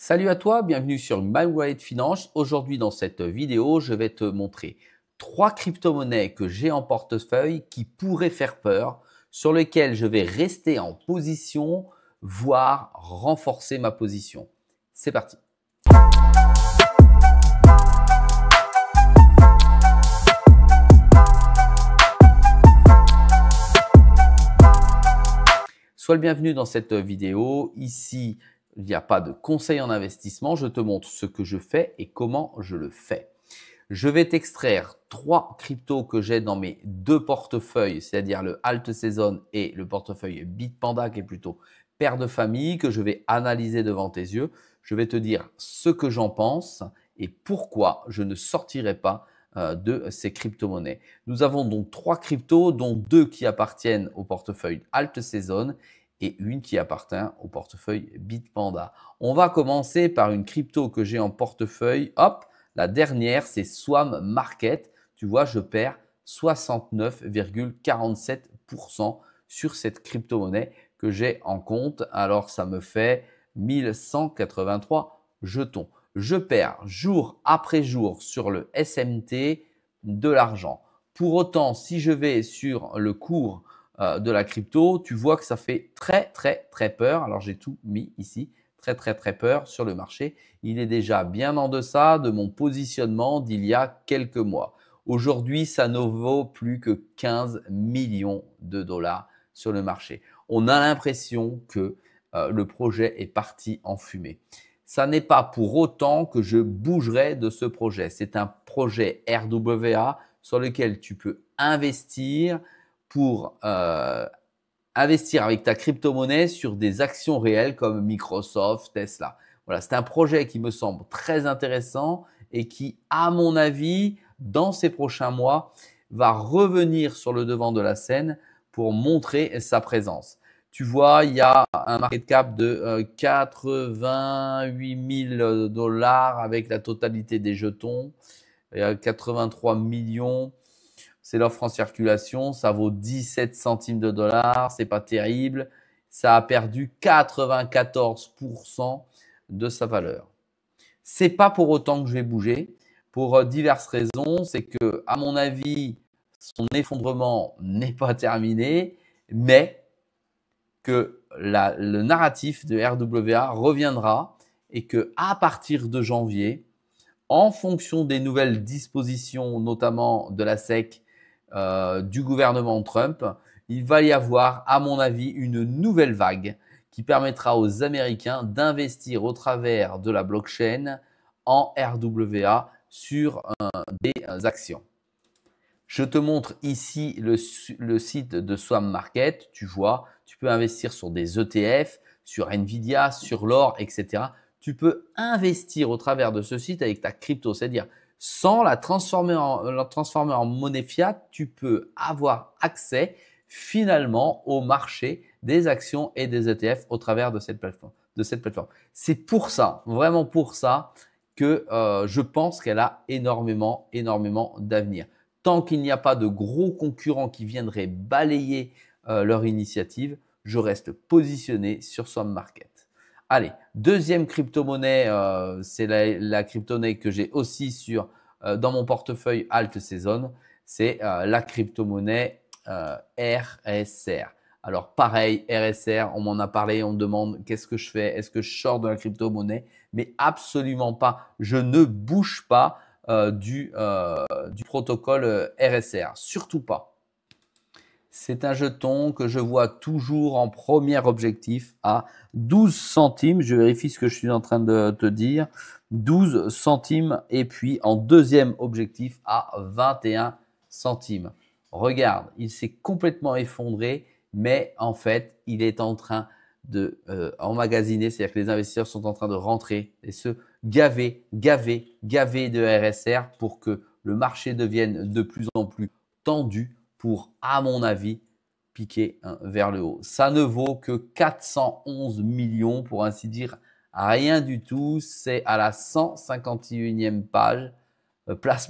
Salut à toi, bienvenue sur My Wallet Finance. Aujourd'hui dans cette vidéo, je vais te montrer 3 crypto-monnaies que j'ai en portefeuille qui pourraient faire peur, sur lesquelles je vais rester en position, voire renforcer ma position. C'est parti. Sois le bienvenu dans cette vidéo. Ici, il n'y a pas de conseil en investissement. Je te montre ce que je fais et comment je le fais. Je vais t'extraire 3 cryptos que j'ai dans mes 2 portefeuilles, c'est-à-dire le Alt Season et le portefeuille Bitpanda qui est plutôt père de famille, que je vais analyser devant tes yeux. Je vais te dire ce que j'en pense et pourquoi je ne sortirai pas de ces crypto-monnaies. Nous avons donc 3 cryptos, dont 2 qui appartiennent au portefeuille Alt Season et une qui appartient au portefeuille Bitpanda. On va commencer par une crypto que j'ai en portefeuille. Hop, la dernière, c'est Swarm Market. Tu vois, je perds 69,47% sur cette crypto-monnaie que j'ai en compte. Alors, ça me fait 1183 jetons. Je perds jour après jour sur le SMT de l'argent. Pour autant, si je vais sur le cours de la crypto, tu vois que ça fait très peur. Alors, j'ai tout mis ici. Très peur sur le marché. Il est déjà bien en deçà de mon positionnement d'il y a quelques mois. Aujourd'hui, ça ne vaut plus que 15 millions de dollars sur le marché. On a l'impression que le projet est parti en fumée. Ça n'est pas pour autant que je bougerai de ce projet. C'est un projet RWA sur lequel tu peux investir pour investir avec ta crypto-monnaie sur des actions réelles comme Microsoft, Tesla. Voilà, c'est un projet qui me semble très intéressant et qui, à mon avis, dans ces prochains mois, va revenir sur le devant de la scène pour montrer sa présence. Tu vois, il y a un market cap de 88 000 dollars avec la totalité des jetons. Il y a 83 millions. C'est l'offre en circulation, ça vaut 17 centimes de dollars, c'est pas terrible. Ça a perdu 94% de sa valeur. C'est pas pour autant que je vais bouger, pour diverses raisons. C'est que, à mon avis, son effondrement n'est pas terminé, mais que le narratif de RWA reviendra et que à partir de janvier, en fonction des nouvelles dispositions, notamment de la SEC, du gouvernement Trump, il va y avoir, à mon avis, une nouvelle vague qui permettra aux Américains d'investir au travers de la blockchain en RWA sur des actions. Je te montre ici le site de Swarm Market. Tu vois, tu peux investir sur des ETF, sur Nvidia, sur l'or, etc. Tu peux investir au travers de ce site avec ta crypto, c'est-à-dire sans la transformer en monnaie fiat, tu peux avoir accès finalement au marché des actions et des ETF au travers de cette plateforme. C'est pour ça, vraiment pour ça, que je pense qu'elle a énormément d'avenir. Tant qu'il n'y a pas de gros concurrents qui viendraient balayer leur initiative, je reste positionné sur Swarm Market. Allez, deuxième crypto-monnaie, c'est la crypto-monnaie que j'ai aussi dans mon portefeuille Alt Season, c'est la crypto-monnaie RSR. Alors pareil, RSR, on m'en a parlé, on me demande qu'est-ce que je fais, est-ce que je sors de la crypto-monnaie? Mais absolument pas, je ne bouge pas du protocole RSR, surtout pas. C'est un jeton que je vois toujours en premier objectif à 12 centimes. Je vérifie ce que je suis en train de te dire. 12 centimes et puis en deuxième objectif à 21 centimes. Regarde, il s'est complètement effondré, mais en fait, il est en train de emmagasiner, c'est-à-dire que les investisseurs sont en train de rentrer et se gaver de RSR pour que le marché devienne de plus en plus tendu pour, à mon avis, piquer vers le haut. Ça ne vaut que 411 millions, pour ainsi dire, rien du tout. C'est à la 151e place,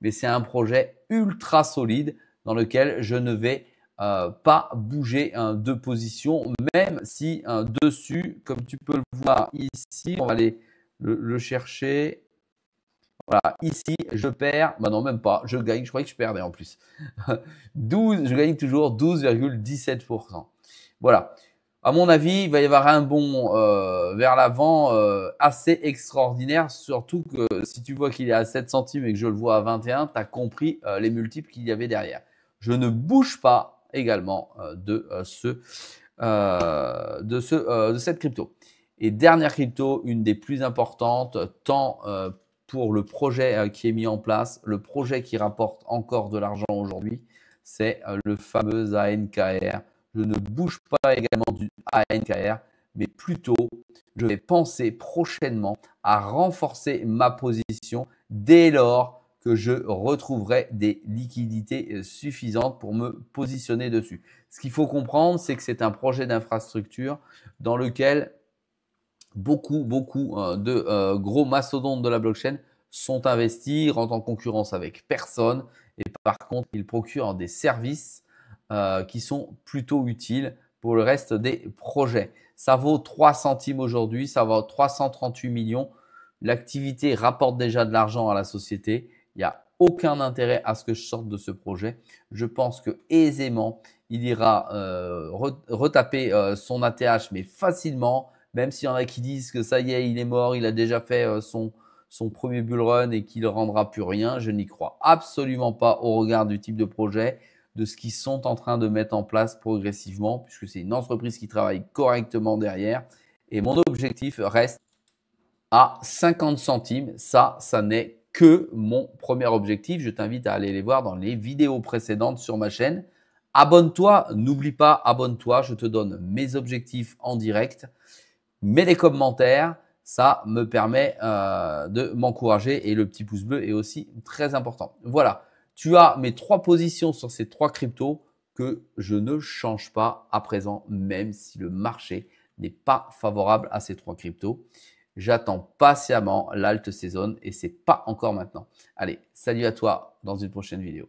mais c'est un projet ultra solide dans lequel je ne vais pas bouger de position, même si dessus, comme tu peux le voir ici, on va aller le chercher. Voilà, ici, je perds, bah non, même pas, je gagne, je croyais que je perdais en plus. 12, je gagne toujours 12,17%. Voilà. À mon avis, il va y avoir un bond vers l'avant assez extraordinaire, surtout que si tu vois qu'il est à 7 centimes et que je le vois à 21, tu as compris les multiples qu'il y avait derrière. Je ne bouge pas également de cette crypto. Et dernière crypto, une des plus importantes, tant pour le projet qui est mis en place, le projet qui rapporte encore de l'argent aujourd'hui, c'est le fameux ANKR. Je ne bouge pas également du ANKR, mais plutôt, je vais penser prochainement à renforcer ma position dès lors que je retrouverai des liquidités suffisantes pour me positionner dessus. Ce qu'il faut comprendre, c'est que c'est un projet d'infrastructure dans lequel beaucoup de gros mastodontes de la blockchain sont investis, rentrent en concurrence avec personne et par contre, ils procurent des services qui sont plutôt utiles pour le reste des projets. Ça vaut 3 centimes aujourd'hui, ça vaut 338 millions. L'activité rapporte déjà de l'argent à la société. Il n'y a aucun intérêt à ce que je sorte de ce projet. Je pense que aisément, il ira retaper son ATH, mais facilement, même s'il y en a qui disent que ça y est, il est mort, il a déjà fait son premier bull run et qu'il ne rendra plus rien. Je n'y crois absolument pas au regard du type de projet, de ce qu'ils sont en train de mettre en place progressivement, puisque c'est une entreprise qui travaille correctement derrière. Et mon objectif reste à 50 centimes. Ça n'est que mon premier objectif. Je t'invite à aller les voir dans les vidéos précédentes sur ma chaîne. Abonne-toi, n'oublie pas, abonne-toi. Je te donne mes objectifs en direct. Mets des commentaires, ça me permet de m'encourager et le petit pouce bleu est aussi très important. Voilà, tu as mes 3 positions sur ces 3 cryptos que je ne change pas à présent, même si le marché n'est pas favorable à ces 3 cryptos. J'attends patiemment l'alt saison et c'est pas encore maintenant. Allez, salut à toi dans une prochaine vidéo.